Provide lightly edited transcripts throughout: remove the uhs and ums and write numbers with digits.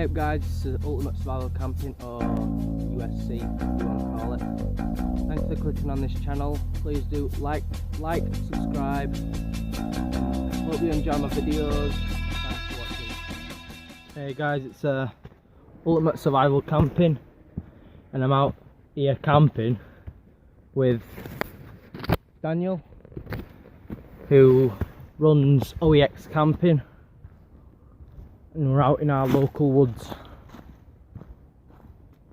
Hey up guys, this is Ultimate Survival Camping, or USC if you want to call it. Thanks for clicking on this channel. Please do like, subscribe. Hope you enjoy my videos. Thanks for watching. Hey guys, it's Ultimate Survival Camping, and I'm out here camping with Daniel, who runs OEX Camping. And we're out in our local woods,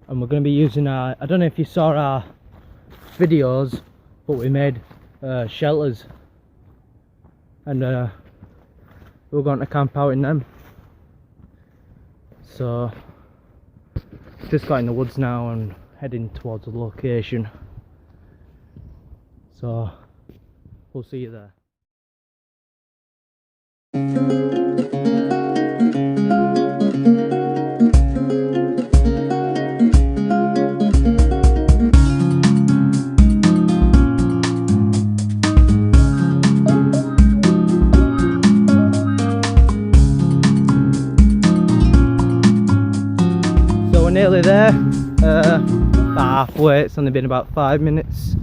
and we're going to be using our, I don't know if you saw our videos, but we made shelters, and we're going to camp out in them. So just got in the woods now and heading towards the location, so we'll see you there. Nearly there, about halfway. It's only been about 5 minutes,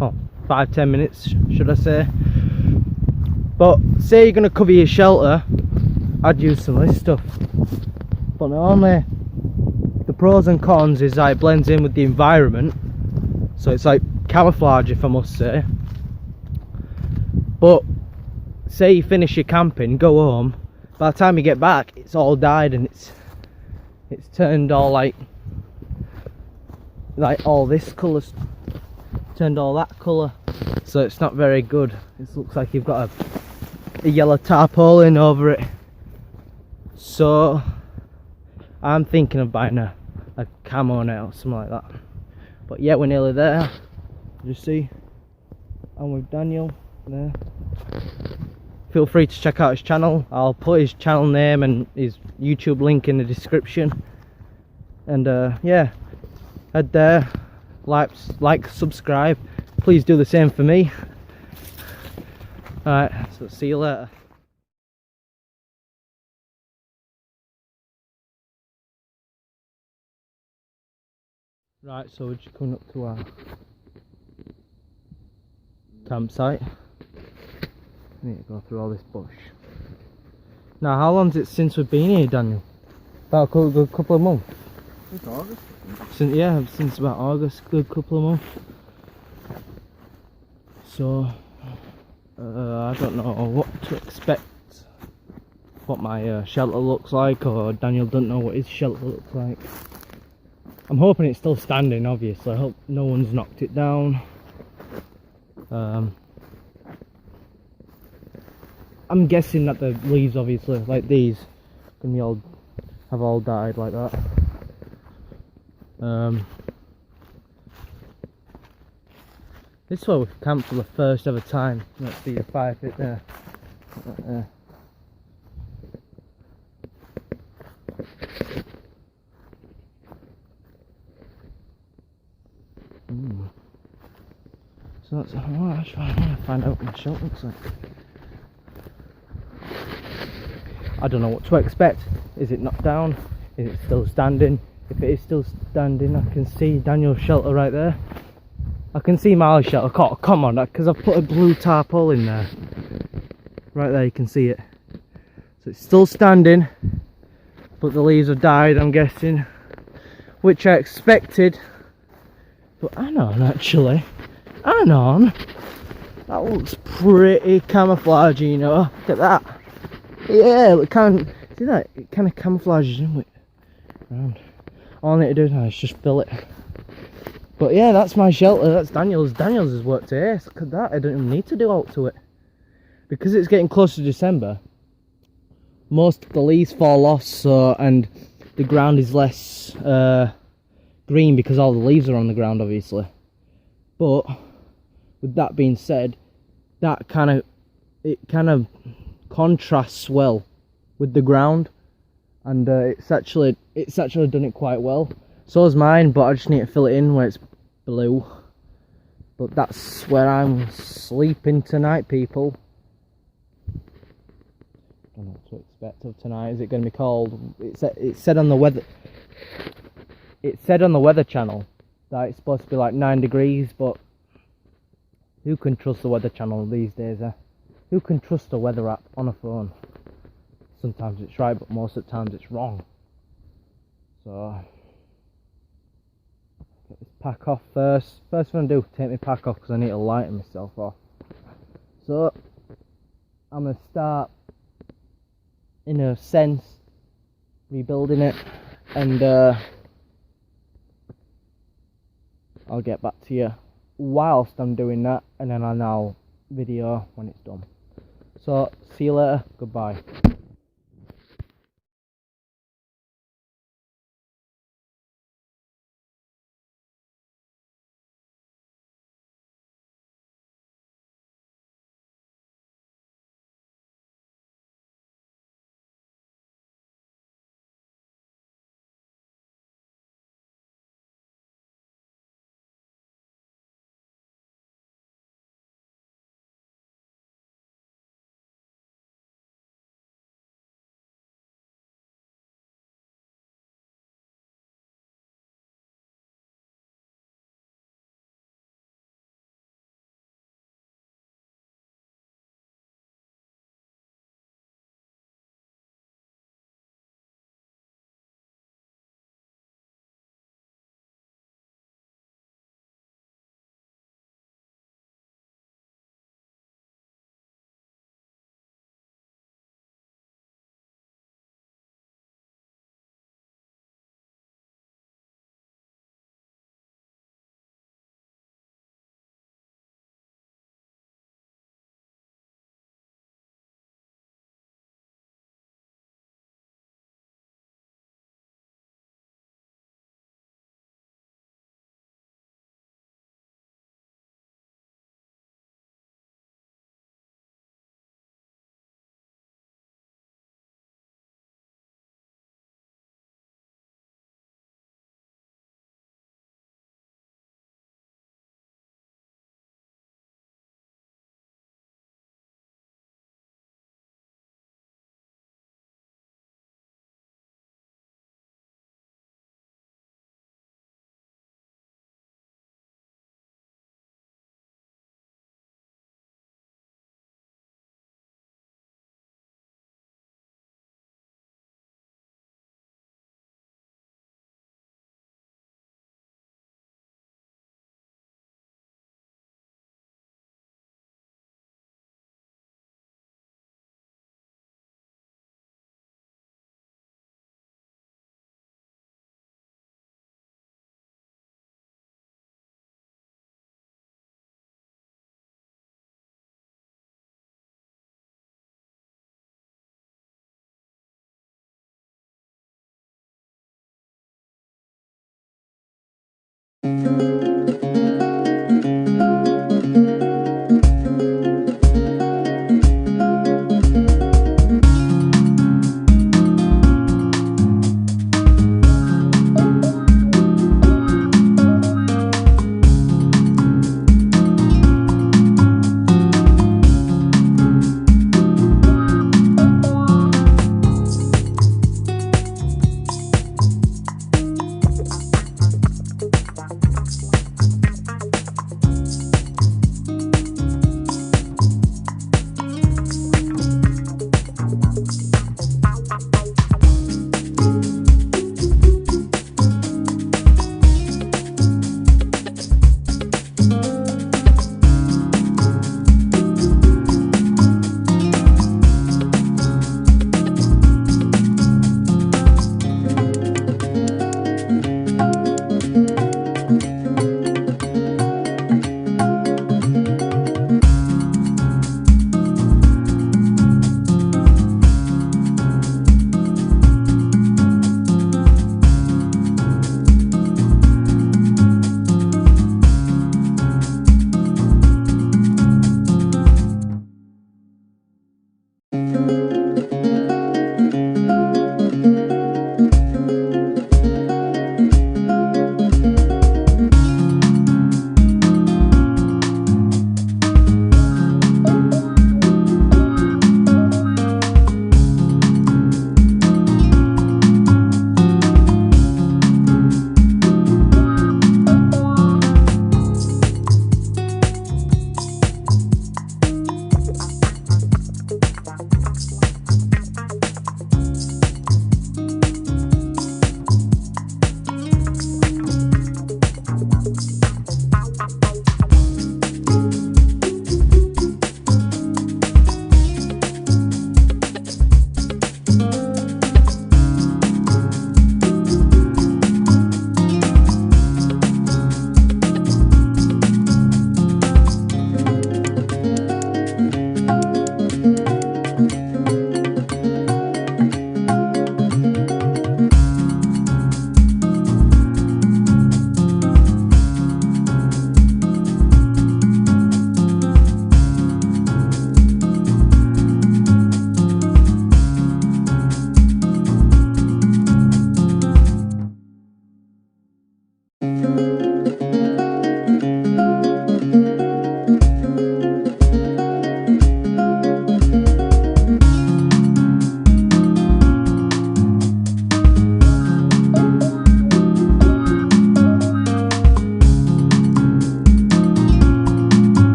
oh, 5-10 minutes should I say. But say you're going to cover your shelter, I'd use some of this stuff. But normally the pros and cons is that it blends in with the environment, so it's like camouflage, if I must say. But say you finish your camping, go home, by the time you get back it's all dyed and it's turned all like all this colour, turned all that colour, so it's not very good. It looks like you've got a yellow tarpaulin over it. So I'm thinking of buying a camo net or something like that. But yeah, we're nearly there. You see, I'm with Daniel there. Feel free to check out his channel. I'll put his channel name and his YouTube link in the description. And yeah, head there, like, subscribe. Please do the same for me. Alright, so see you later. Right, so we're just coming up to our campsite. I need to go through all this bush. Now, how long's it since we've been here, Daniel? About a good couple of months. It's August. Since about August, good couple of months. So, I don't know what to expect, what my shelter looks like, or Daniel doesn't know what his shelter looks like. I'm hoping it's still standing, obviously. I hope no one's knocked it down. I'm guessing that the leaves, obviously, like these, can be all have all died like that. This is where we've camped for the first ever time. Let's see the fire pit there. Right there. So that's, I want to find out what my shelter looks like. I don't know what to expect. Is it knocked down? Is it still standing? If it is still standing, I can see Daniel's shelter right there. I can see my shelter. Come on, because I've put a blue tarpaulin there. Right there, you can see it. So it's still standing, but the leaves have died, I'm guessing, which I expected. But hang on, actually. Hang on. That looks pretty camouflagey, you know. Look at that. Yeah, look, see that? It kind of camouflages in with around. All I need to do now is just fill it. But yeah, that's my shelter. That's Daniel's. Daniel's has worked here. Look at that. I don't even need to do out to it. Because it's getting close to December, most of the leaves fall off, so, and the ground is less green because all the leaves are on the ground, obviously. But with that being said, that kind of contrasts well with the ground, and it's actually done it quite well. So is mine, but I just need to fill it in where it's blue. But that's where I'm sleeping tonight, people. I don't know. to expect of tonight. Is it going to be cold? It said on the weather. It said on the Weather Channel that it's supposed to be like 9 degrees, but who can trust the Weather Channel these days? Who can trust a weather app on a phone? Sometimes it's right, but most of the times it's wrong. So get this pack off first. First thing I do, take my pack off because I need to lighten myself off. So I'm gonna start, in a sense, rebuilding it, and I'll get back to you whilst I'm doing that, and then I'll now video when it's done. So see you later. Goodbye.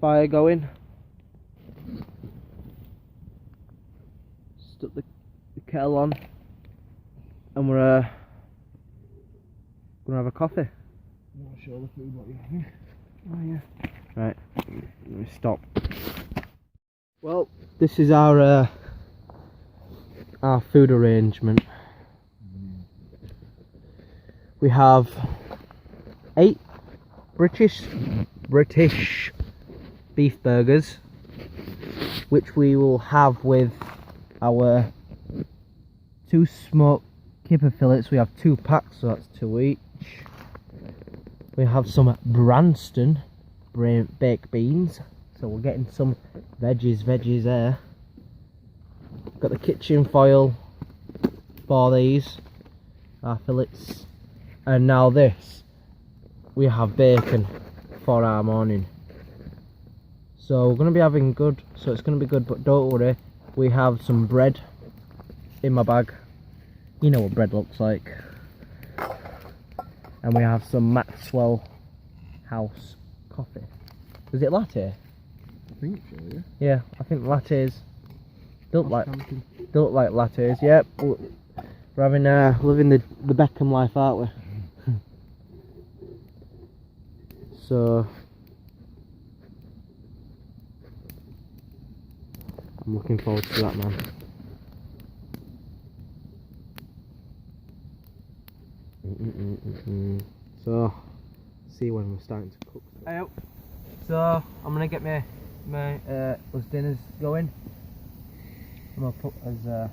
fire going. Stuck the kettle on, and we're gonna have a coffee. I'm not sure the food what you're having. Oh yeah. Right. Let me stop. Well, this is our food arrangement. We have 8 British beef burgers, which we will have with our 2 smoked kipper fillets. We have 2 packs, so that's 2 each. We have some Branston baked beans, so we're getting some veggies there. Got the kitchen foil for these, our fillets, and now this, we have bacon for our morning. So we're going to be having good, so it's going to be good, but don't worry, we have some bread in my bag. You know what bread looks like. And we have some Maxwell House coffee. Is it latte? I think so, yeah. Yeah, I think lattes don't look like lattes. Yep, we're having living the Beckham life, aren't we? So I'm looking forward to that, man. So see when we're starting to cook. Hey, so I'm gonna get my us dinners going. I'm gonna put as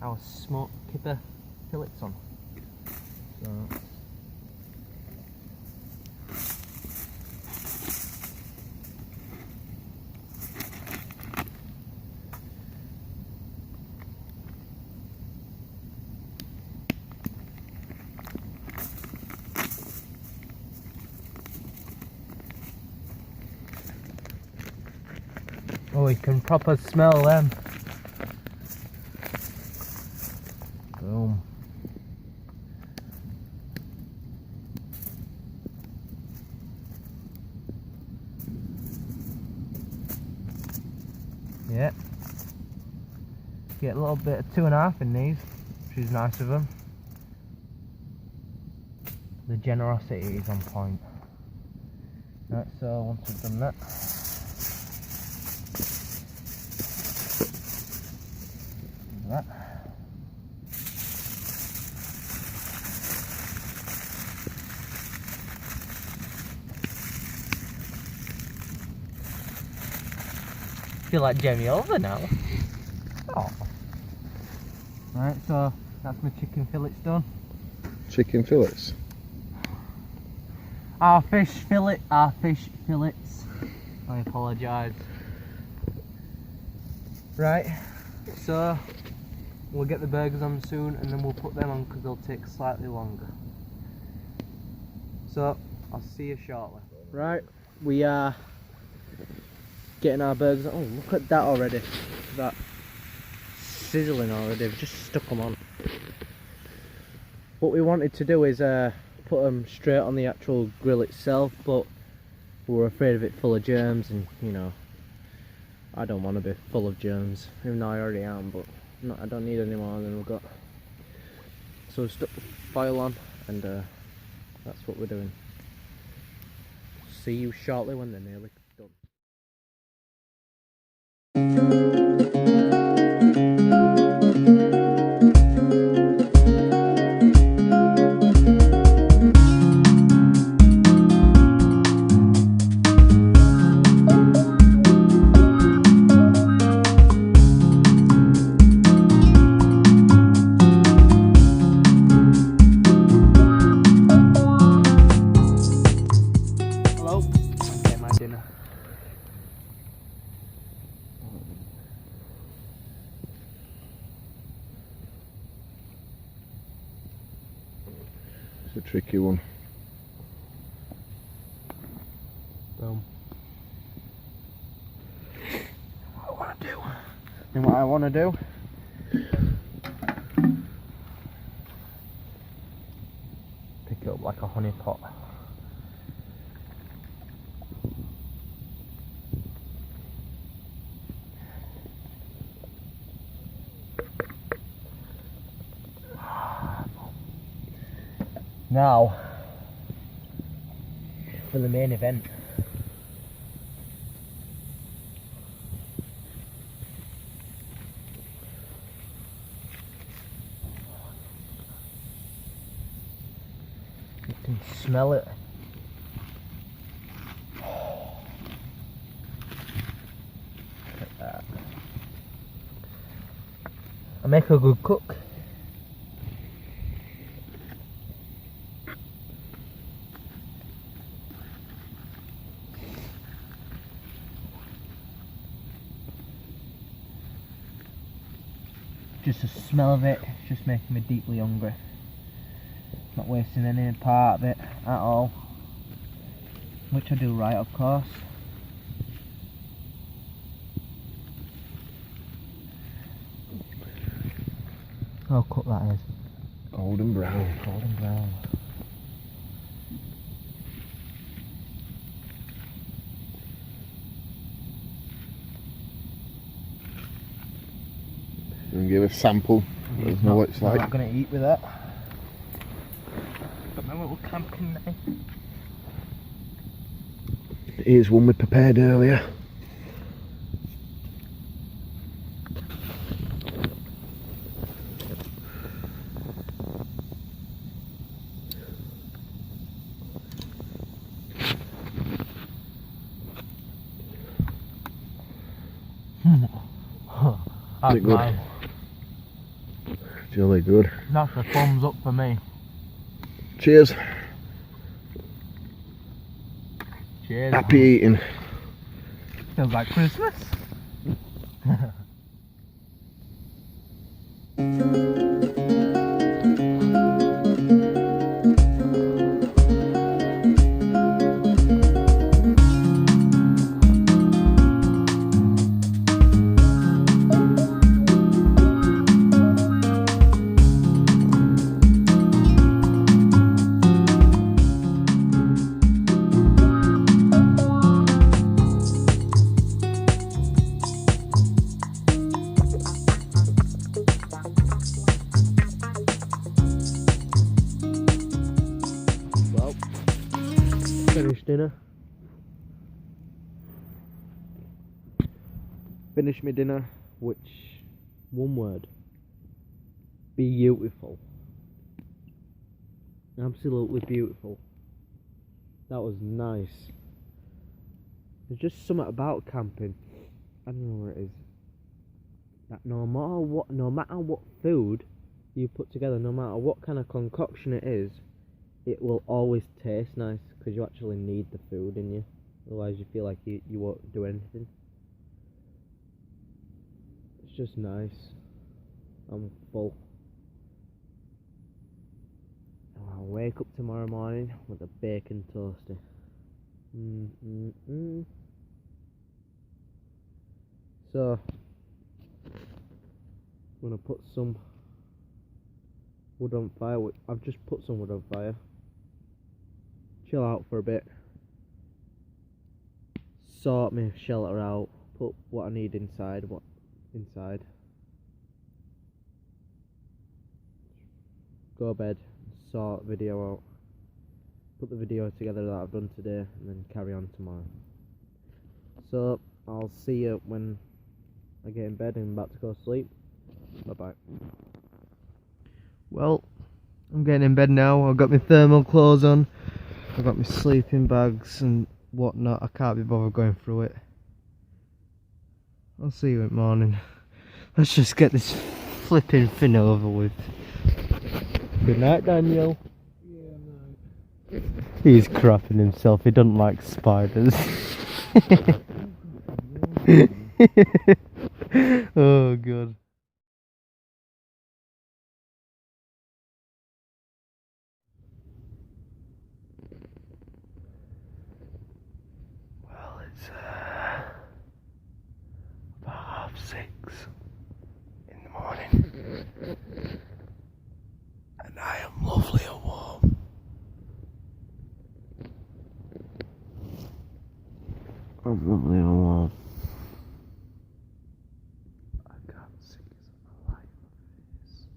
our smoked kipper fillets on. So oh, you can proper smell them. Boom. Yeah. Get a little bit of 2.5 in these, which is nice of them. The generosity is on point. Right, so once we've done that, that. Feel like Jamie Oliver now. Oh. Right, so that's my chicken fillets done. Chicken fillets? Our fish fillets. I apologise. Right, so we'll get the burgers on soon and then we'll put them on because they'll take slightly longer. So I'll see you shortly. Right, we are getting our burgers on. Oh, look at that already. That sizzling already. We've just stuck them on. What we wanted to do is put them straight on the actual grill itself, but we were afraid of it full of germs, and you know, I don't want to be full of germs, even though I already am, but no, I don't need any more than we've got. So we've stuck the foil on, and that's what we're doing. See you shortly when they're nearly done. It's a tricky one. Boom. What I want to do pick it up like a honey pot. Now for the main event. You can smell it. Look at that. I make a good cook. Just the smell of it, it's just making me deeply hungry. Not wasting any part of it at all. Which I do right, of course. How cooked that is. Golden brown. Golden brown. And give a sample. Let us know what it's I'm like. not going to eat with that. Got my little camping knife. Here's one we prepared earlier. That's it good? mine. Jolly good. That's a thumbs up for me. Cheers. Cheers. Happy eating. Feels like Christmas. Finished dinner. Finished my dinner, which, one word, beautiful. Absolutely beautiful. That was nice. There's just something about camping, I don't know what it is, that no matter what food you put together, no matter what kind of concoction it is, it will always taste nice because you actually need the food in you. Otherwise you feel like you won't do anything. It's just nice. I'm full. I'll wake up tomorrow morning with a bacon toasty. So, I'm gonna put some wood on fire. I've just put some wood on fire. Chill out for a bit. Sort my shelter out. Put what I need inside. Go to bed. Sort video out. Put the video together that I've done today, and then carry on tomorrow. So I'll see you when I get in bed and I'm about to go to sleep. Bye bye. Well, I'm getting in bed now. I've got my thermal clothes on. I've got my sleeping bags and whatnot. I can't be bothered going through it. I'll see you in the morning. Let's just get this flipping thing over with. Good night, Daniel. Yeah, no. He's crapping himself. He doesn't like spiders. Oh god. Well, it's about 6:30 in the morning, and I am lovely and warm. I'm lovely and warm. I can't see my life face.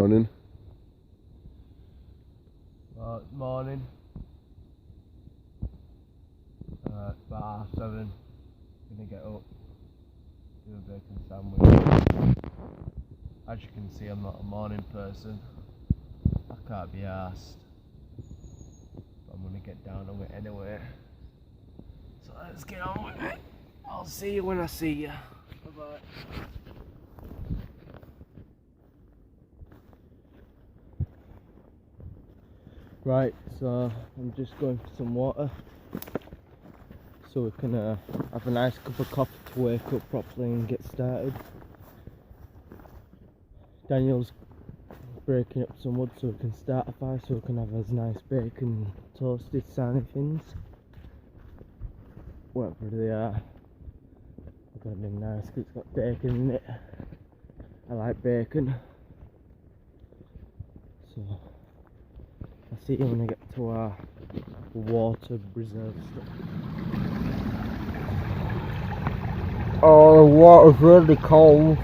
Morning. Morning. It's about 7:30. Gonna get up, do a bacon sandwich. As you can see, I'm not a morning person. I can't be arsed. But I'm gonna get down on it anyway. So let's get on with it. I'll see you when I see you. Bye bye. Right, so I'm just going for some water so we can have a nice cup of coffee to wake up properly and get started. Daniel's breaking up some wood so we can start a fire, so we can have a nice bacon toasted sign things. Whatever they are. I've got them nice because it's got bacon in it. I like bacon. So I'll see you when I get to our water reserve stuff. Oh, the water's really cold.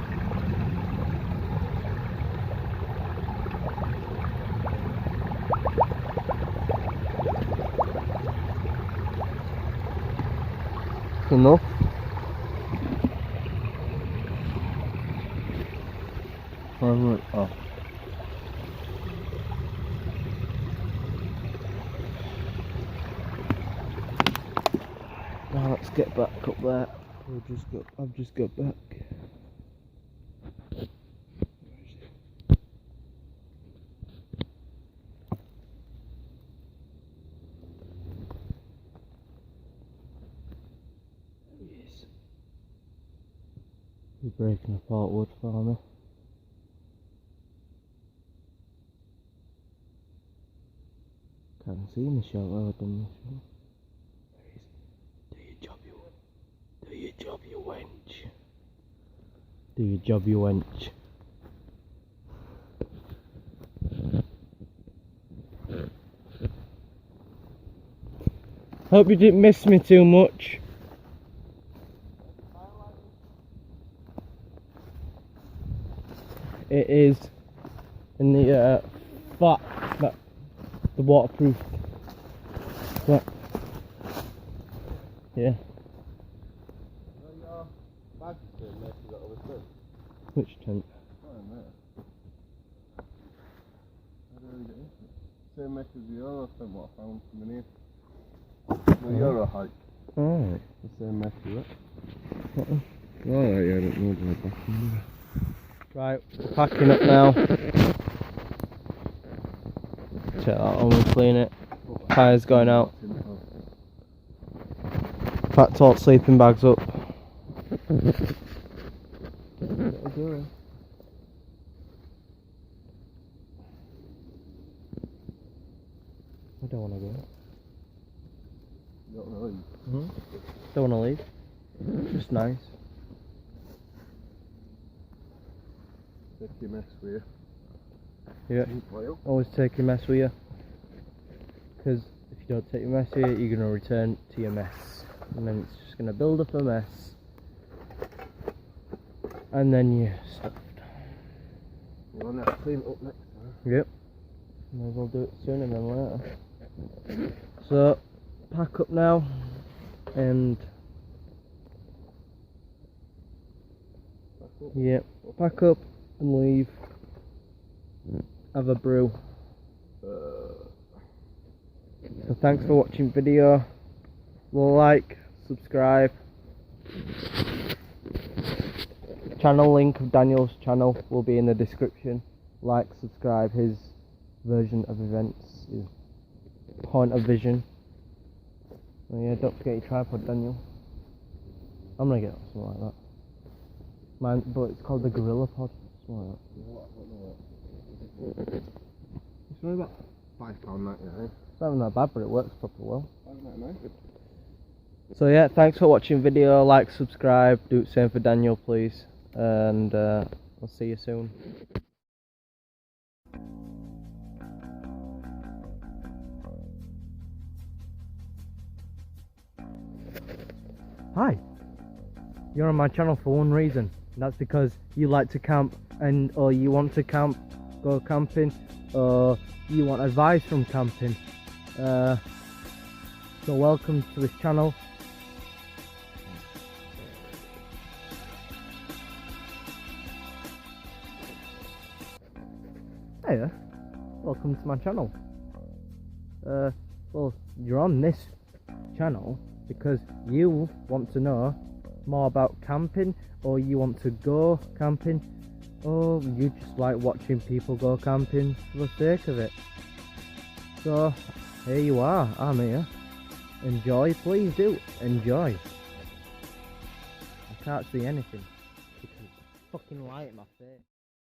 Enough. Oh. Now let's get back up there. I've just got back. Yes. He's breaking apart wood for me. Can't see in the shot where I've done this. Do your job, you wench. Do your job, you wench. Hope you didn't miss me too much. It is in the flat, the waterproof flat. Yeah. Which tent? Same mess as the other thing what I found from in here. The Euro hike. Alright. The same mess as it. Alright, yeah, I don't know about that. Right, we're packing up now. Check that on, we'll clean it. Tyres going out. Packed all sleeping bags up. I don't want to go. You don't know. Don't want to leave. Just nice. Take your mess with you. Yeah. Always take your mess with you. Because if you don't take your mess with you, you're going to return to your mess. And then it's just going to build up a mess. And then you're stuffed. You want to clean it up next time? Yep. Might as well do it sooner than later. So, pack up now. And yep, pack up and leave. Have a brew. So thanks for watching video. Like, subscribe. Channel link of Daniel's channel will be in the description. Like, subscribe, his version of events, his point of vision. Oh yeah, don't forget your tripod, Daniel. I'm gonna get something like that. Mine, but it's called the Gorilla Pod. Something like that. It's only about £5.99. It's not even that bad, but it works proper well. £5.99. So yeah, thanks for watching video. Like, subscribe, do the same for Daniel, please. And I'll see you soon. Hi. You're on my channel for one reason. And that's because you like to camp or you want to camp go camping, or you want advice from camping, so welcome to this channel. Hiya, welcome to my channel. Well, you're on this channel because you want to know more about camping, or you want to go camping, or you just like watching people go camping for the sake of it. So here you are, I'm here. Enjoy, please do enjoy. I can't see anything because it's fucking light in my face.